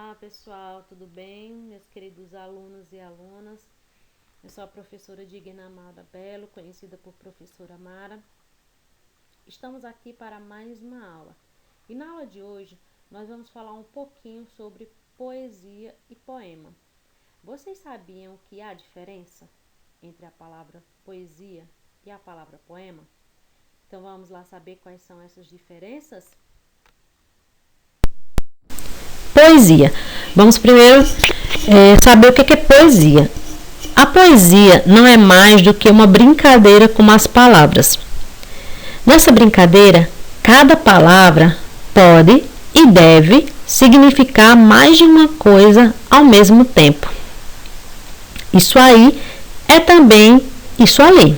Olá pessoal, tudo bem? Meus queridos alunos e alunas. Eu sou a professora Digna Amada Belo, conhecida por professora Mara. Estamos aqui para mais uma aula. E na aula de hoje, nós vamos falar um pouquinho sobre poesia e poema. Vocês sabiam que há diferença entre a palavra poesia e a palavra poema? Então vamos lá saber quais são essas diferenças? Poesia. Vamos primeiro saber o que é poesia. A poesia não é mais do que uma brincadeira com as palavras. Nessa brincadeira, cada palavra pode e deve significar mais de uma coisa ao mesmo tempo. Isso aí é também isso ali.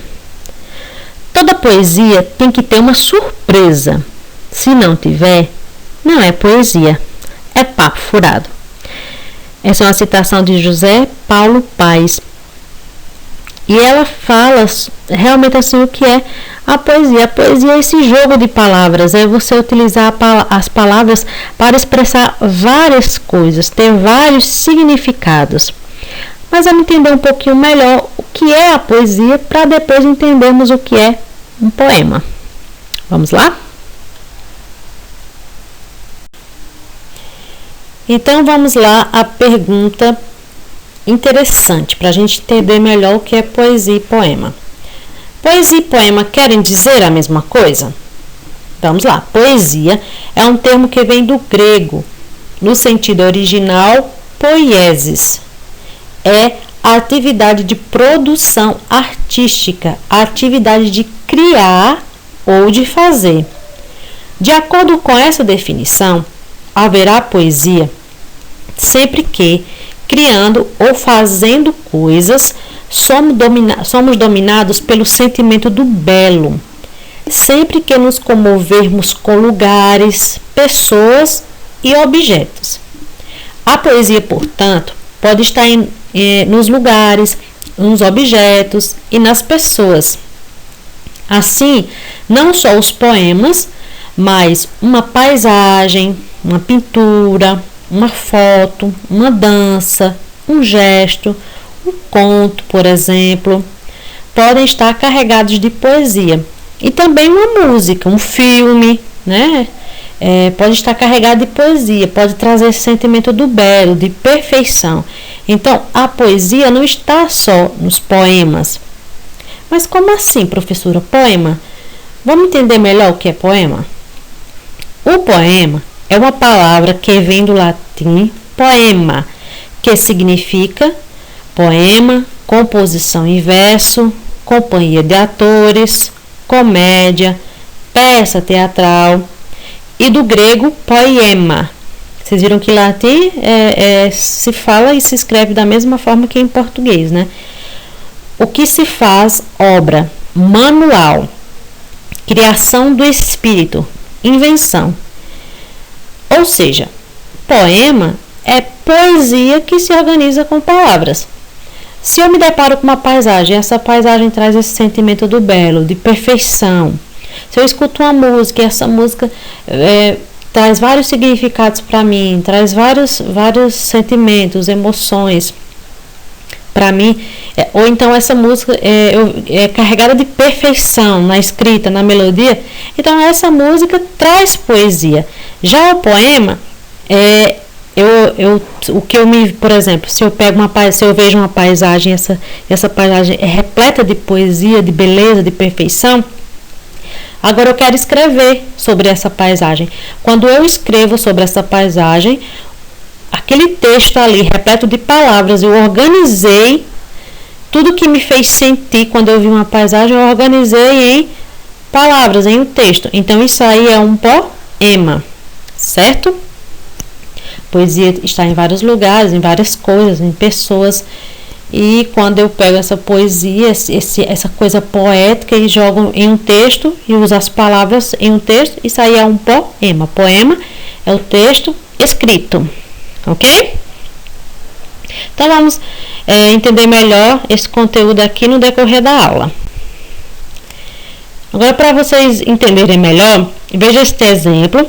Toda poesia tem que ter uma surpresa. Se não tiver, não é poesia. É papo furado. Essa é uma citação de José Paulo Paes. E ela fala realmente assim o que é a poesia. A poesia é esse jogo de palavras, é você utilizar as palavras para expressar várias coisas, ter vários significados. Mas vamos entender um pouquinho melhor o que é a poesia para depois entendermos o que é um poema. Vamos lá? Então vamos lá à pergunta interessante para a gente entender melhor o que é poesia e poema. Poesia e poema querem dizer a mesma coisa? Vamos lá. Poesia é um termo que vem do grego, no sentido original, poiesis. É a atividade de produção artística, a atividade de criar ou de fazer. De acordo com essa definição, haverá poesia sempre que, criando ou fazendo coisas, somos dominados pelo sentimento do belo. Sempre que nos comovermos com lugares, pessoas e objetos. A poesia, portanto, pode estar nos lugares, nos objetos e nas pessoas. Assim, não só os poemas, mas uma paisagem, uma pintura, uma foto, uma dança, um gesto, um conto, por exemplo, podem estar carregados de poesia. E também uma música, um filme, né? Pode estar carregado de poesia, pode trazer esse sentimento do belo, de perfeição. Então, a poesia não está só nos poemas. Mas como assim, professora? Poema? Vamos entender melhor o que é poema? O poema é uma palavra que vem do latim poema, que significa poema, composição em verso, companhia de atores, comédia, peça teatral, e do grego poiema. Vocês viram que em latim se fala e se escreve da mesma forma que em português, né? O que se faz obra, manual, criação do espírito, invenção. Ou seja, poema é poesia que se organiza com palavras. Se eu me deparo com uma paisagem, essa paisagem traz esse sentimento do belo, de perfeição. Se eu escuto uma música e essa música traz vários significados para mim, traz vários sentimentos, emoções para mim, ou então essa música é carregada de perfeição na escrita, na melodia, então essa música traz poesia. Já o poema, por exemplo, se eu vejo uma paisagem, essa paisagem é repleta de poesia, de beleza, de perfeição, agora eu quero escrever sobre essa paisagem. Quando eu escrevo sobre essa paisagem, aquele texto ali, repleto de palavras, eu organizei tudo que me fez sentir quando eu vi uma paisagem, eu organizei em palavras, em um texto. Então, isso aí é um poema, certo? Poesia está em vários lugares, em várias coisas, em pessoas. E quando eu pego essa poesia, essa coisa poética e jogo em um texto, e uso as palavras em um texto, isso aí é um poema. Poema é o texto escrito. Ok? Então vamos entender melhor esse conteúdo aqui no decorrer da aula. Agora, para vocês entenderem melhor, veja este exemplo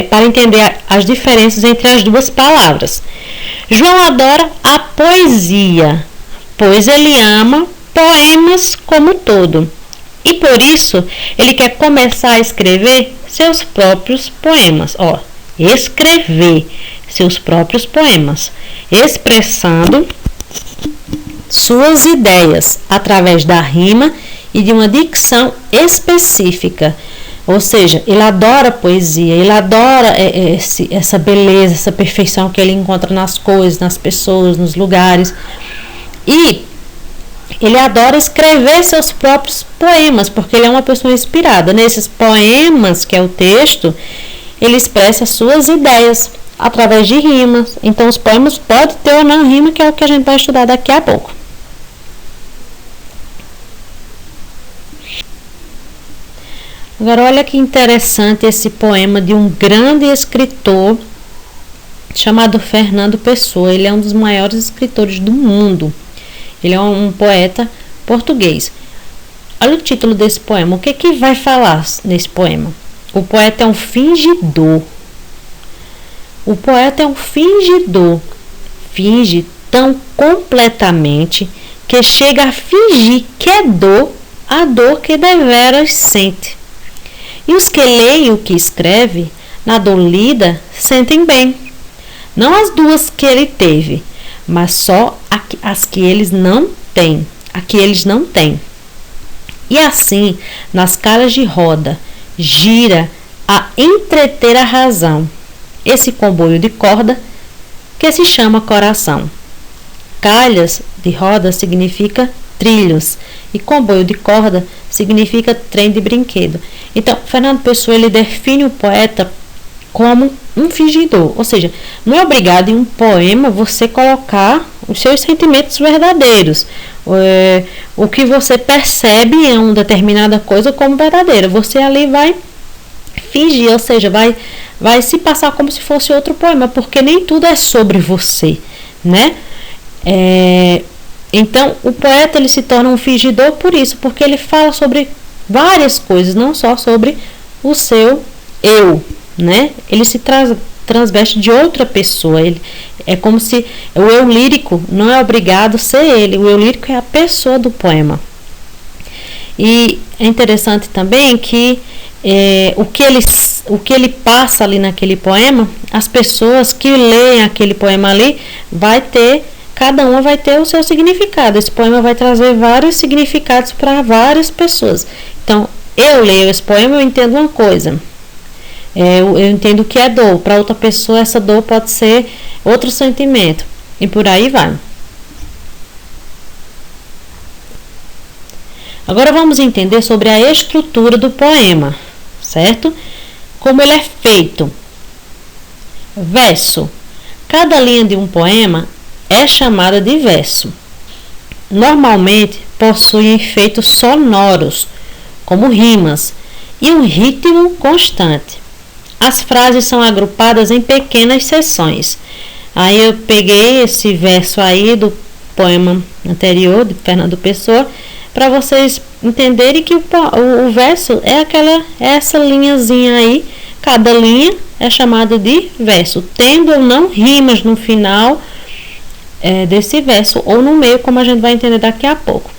para entender as diferenças entre as duas palavras. João adora a poesia, pois ele ama poemas como todo. E por isso, ele quer começar a escrever seus próprios poemas. Escrever seus próprios poemas, expressando suas ideias através da rima e de uma dicção específica. Ou seja, ele adora poesia, ele adora essa beleza, essa perfeição que ele encontra nas coisas, nas pessoas, nos lugares. E ele adora escrever seus próprios poemas, porque ele é uma pessoa inspirada. Nesses poemas, que é o texto, ele expressa suas ideias através de rimas. Então, os poemas podem ter ou não rima, que é o que a gente vai estudar daqui a pouco. Agora, olha que interessante esse poema de um grande escritor chamado Fernando Pessoa. Ele é um dos maiores escritores do mundo. Ele é um poeta português. Olha o título desse poema. O que vai falar nesse poema? O poeta é um fingidor. O poeta é um fingidor. Finge tão completamente que chega a fingir que é dor a dor que deveras sente. E os que leem o que escreve, na dor lida, sentem bem. Não as duas que ele teve, mas só as que eles não têm. A que eles não têm. E assim, nas caras de roda, gira a entreter a razão. Esse comboio de corda que se chama coração. Calhas de roda significa trilhos e comboio de corda significa trem de brinquedo. Então, Fernando Pessoa, ele define o poeta como um fingidor, ou seja, não é obrigado em um poema você colocar os seus sentimentos verdadeiros, o que você percebe em uma determinada coisa como verdadeira, você ali vai fingir, ou seja, vai se passar como se fosse outro poema, porque nem tudo é sobre você, né? Então, o poeta ele se torna um fingidor por isso, porque ele fala sobre várias coisas, não só sobre o seu eu, né? Ele se transveste de outra pessoa. Ele é como se o eu lírico não é obrigado a ser ele. O eu lírico é a pessoa do poema. E é interessante também que o que ele passa ali naquele poema, as pessoas que leem aquele poema ali, cada uma vai ter o seu significado. Esse poema vai trazer vários significados para várias pessoas. Então, eu leio esse poema, eu entendo uma coisa. Eu entendo que é dor. Para outra pessoa, essa dor pode ser outro sentimento. E por aí vai. Agora vamos entender sobre a estrutura do poema, certo? Como ele é feito. Verso. Cada linha de um poema é chamada de verso. Normalmente possuem efeitos sonoros, como rimas, e um ritmo constante. As frases são agrupadas em pequenas seções. Aí eu peguei esse verso aí do poema anterior, de Fernando Pessoa, para vocês entenderem que o verso é essa linhazinha aí. Cada linha é chamada de verso, tendo ou não rimas no final desse verso, ou no meio, como a gente vai entender daqui a pouco.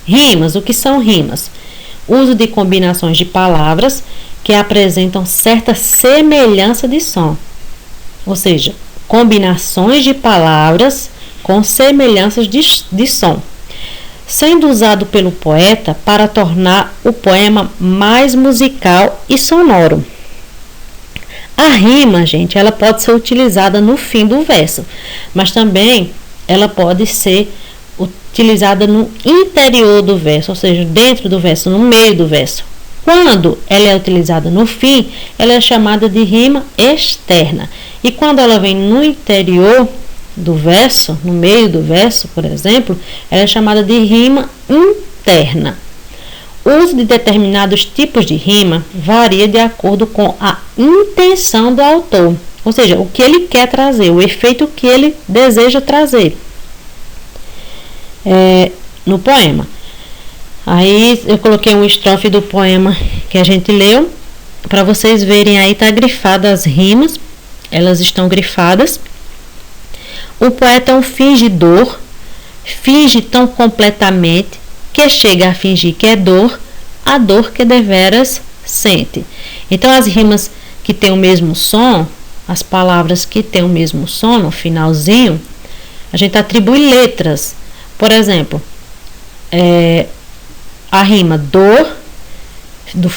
Rimas. O que são rimas? Uso de combinações de palavras que apresentam certa semelhança de som, ou seja, combinações de palavras com semelhanças de som, sendo usado pelo poeta para tornar o poema mais musical e sonoro. A rima, gente, ela pode ser utilizada no fim do verso, mas também ela pode ser utilizada no interior do verso, ou seja, dentro do verso, no meio do verso. Quando ela é utilizada no fim, ela é chamada de rima externa. E quando ela vem no interior do verso, no meio do verso, por exemplo, ela é chamada de rima interna. O uso de determinados tipos de rima varia de acordo com a intenção do autor, ou seja, o que ele quer trazer, o efeito que ele deseja trazer no poema. Aí eu coloquei uma estrofe do poema que a gente leu para vocês verem aí, tá grifada as rimas, elas estão grifadas. O poeta é um fingidor, finge tão completamente que chega a fingir que é dor, a dor que deveras sente. Então, as rimas que têm o mesmo som, as palavras que têm o mesmo som no finalzinho, a gente atribui letras. Por exemplo, a rima dor,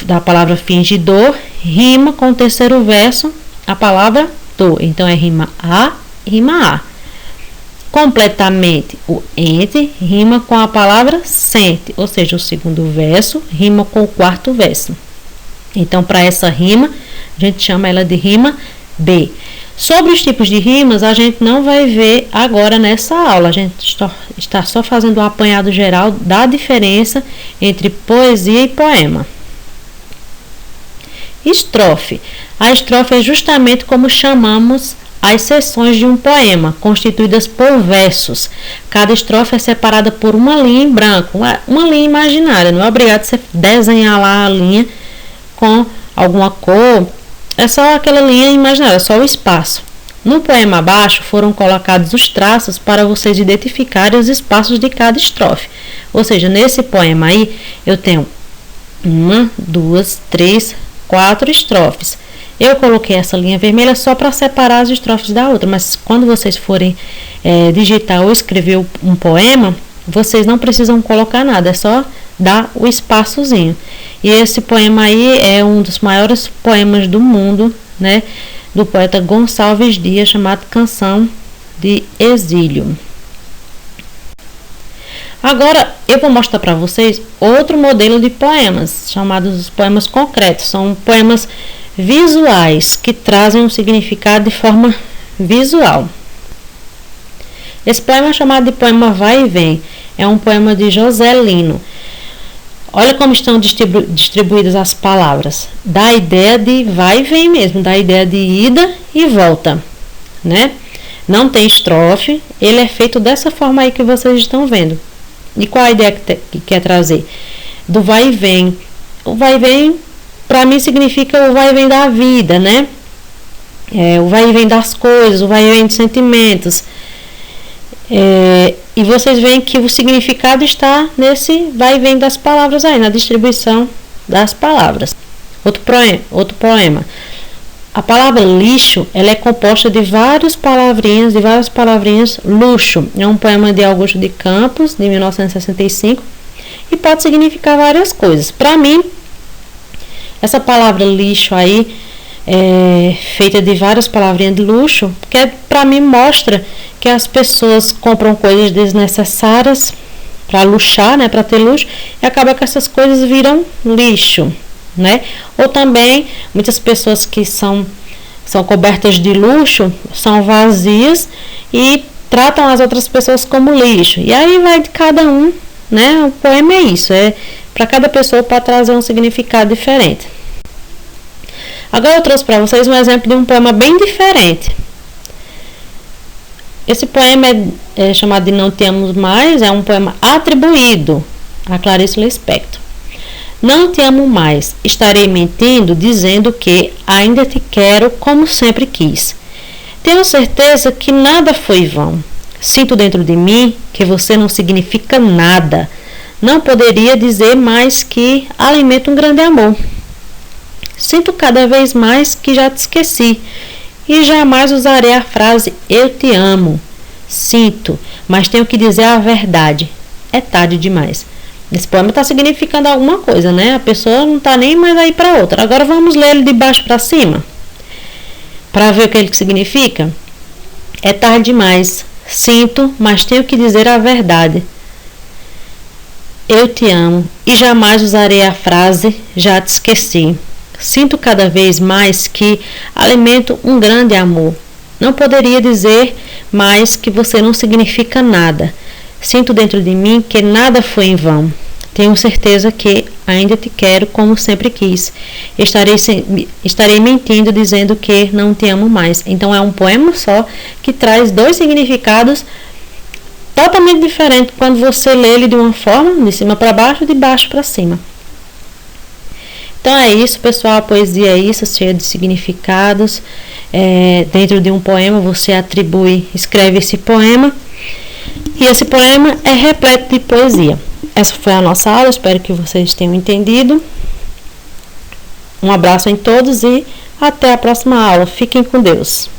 da palavra fingidor, rima com o terceiro verso a palavra dor. Então, é rima A. Completamente, o ente rima com a palavra sente, ou seja, o segundo verso rima com o quarto verso. Então, para essa rima, a gente chama ela de rima B. Sobre os tipos de rimas, a gente não vai ver agora nessa aula. A gente está só fazendo um apanhado geral da diferença entre poesia e poema. Estrofe. A estrofe é justamente como chamamos as seções de um poema, constituídas por versos. Cada estrofe é separada por uma linha em branco, uma linha imaginária. Não é obrigado você desenhar lá a linha com alguma cor, é só aquela linha imaginária, só o espaço. No poema abaixo foram colocados os traços para vocês identificarem os espaços de cada estrofe. Ou seja, nesse poema aí eu tenho 1, 2, 3, 4 estrofes. Eu coloquei essa linha vermelha só para separar as estrofes da outra, mas quando vocês forem digitar ou escrever um poema, vocês não precisam colocar nada, é só dar o espaçozinho. E esse poema aí é um dos maiores poemas do mundo, né, do poeta Gonçalves Dias, chamado Canção de Exílio. Agora eu vou mostrar para vocês outro modelo de poemas, chamados poemas concretos. São poemas visuais que trazem um significado de forma visual. Esse poema é chamado de poema Vai e Vem. É um poema de José Lino. Olha como estão distribuídas as palavras. Dá a ideia de vai e vem mesmo, dá a ideia de ida e volta, né? Não tem estrofe, ele é feito dessa forma aí que vocês estão vendo. E qual a ideia que quer trazer? Do vai e vem. O vai e vem, para mim, significa o vai e vem da vida, né? O vai e vem das coisas, o vai e vem dos sentimentos. E vocês veem que o significado está nesse vai e vem das palavras aí, na distribuição das palavras. Outro poema. A palavra lixo, ela é composta de várias palavrinhas. Luxo é um poema de Augusto de Campos, de 1965, e pode significar várias coisas. Para mim, essa palavra lixo aí, feita de várias palavrinhas de luxo, que para mim mostra que as pessoas compram coisas desnecessárias para luxar, né, para ter luxo, e acaba que essas coisas viram lixo, né? Ou também muitas pessoas que são cobertas de luxo são vazias e tratam as outras pessoas como lixo. E aí vai de cada um, né? O poema é isso, para cada pessoa pode trazer um significado diferente. Agora eu trouxe para vocês um exemplo de um poema bem diferente. Esse poema é chamado de Não Te Amo Mais, é um poema atribuído a Clarice Lispector. Não te amo mais, estarei mentindo dizendo que ainda te quero como sempre quis. Tenho certeza que nada foi vão. Sinto dentro de mim que você não significa nada. Não poderia dizer mais que alimento um grande amor. Sinto cada vez mais que já te esqueci e jamais usarei a frase eu te amo. Sinto, mas tenho que dizer a verdade. É tarde demais. Esse poema está significando alguma coisa, né? A pessoa não está nem mais aí para outra. Agora vamos ler ele de baixo para cima, para ver o que ele significa. É tarde demais. Sinto, mas tenho que dizer a verdade. Eu te amo e jamais usarei a frase já te esqueci. Sinto cada vez mais que alimento um grande amor. Não poderia dizer mais que você não significa nada. Sinto dentro de mim que nada foi em vão. Tenho certeza que ainda te quero como sempre quis. Estarei mentindo dizendo que não te amo mais. Então é um poema só que traz dois significados totalmente diferentes quando você lê ele de uma forma, de cima para baixo, de baixo para cima. Então é isso, pessoal, a poesia é isso, cheia de significados. Dentro de um poema você escreve esse poema, e esse poema é repleto de poesia. Essa foi a nossa aula, espero que vocês tenham entendido. Um abraço em todos e até a próxima aula. Fiquem com Deus.